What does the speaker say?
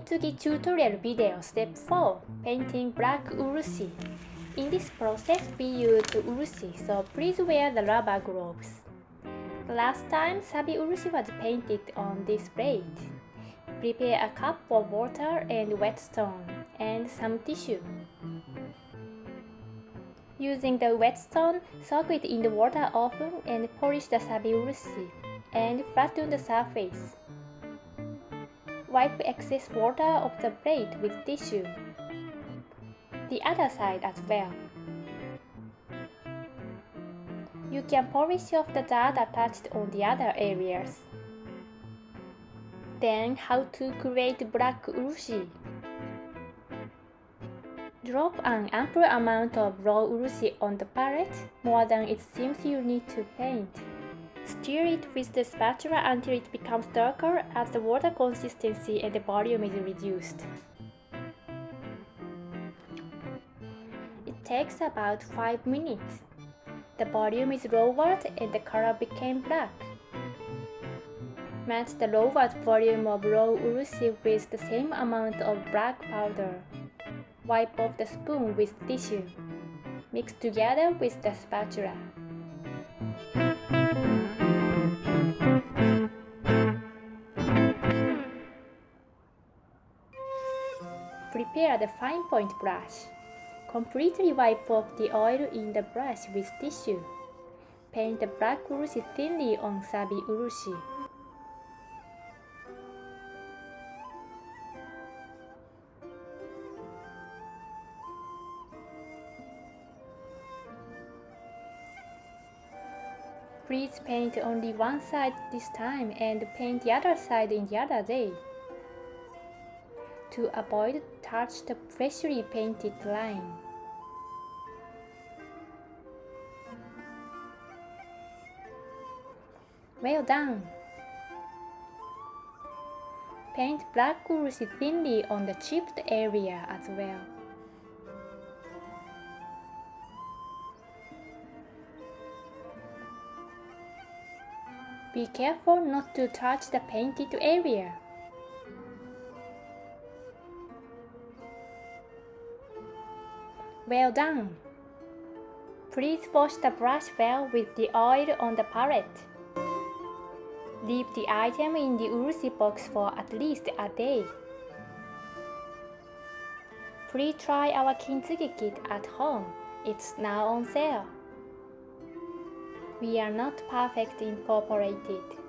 Kintsugi tutorial video Step 4 Painting Black urushi. In this process we use urushi, so please wear the rubber gloves. Last time sabi-urushi was painted on this plate. Prepare a cup of water and wet stone and some tissue. Using the wet stone, soak it in the water often and polish the sabi-urushi and flatten the surface. Wipe excess water off the plate with tissue. The other side as well. You can polish off the dirt attached on the other areas. Then, how to create black urushi? Drop an ample amount of raw urushi on the palette, more than it seems you need to paint. Stir it with the spatula until it becomes darker as the water consistency and the volume is reduced. It takes about 5 minutes. The volume is lowered and the color became black. Match the lowered volume of raw urushi with the same amount of black powder. Wipe off the spoon with tissue. Mix together with the spatula. Prepare the fine point brush. Completely wipe off the oil in the brush with tissue. Paint the black urushi thinly on sabi-urushi. Please paint only one side this time and paint the other side in the other day. To avoid touch the freshly painted line. Well done! Paint black urushi thinly on the chipped area as well. Be careful not to touch the painted area. Well done! Please wash the brush well with the oil on the palette. Leave the item in the urushi box for at least a day. Please try our Kintsugi Kit at home. It's now on sale. We are not perfect incorporated.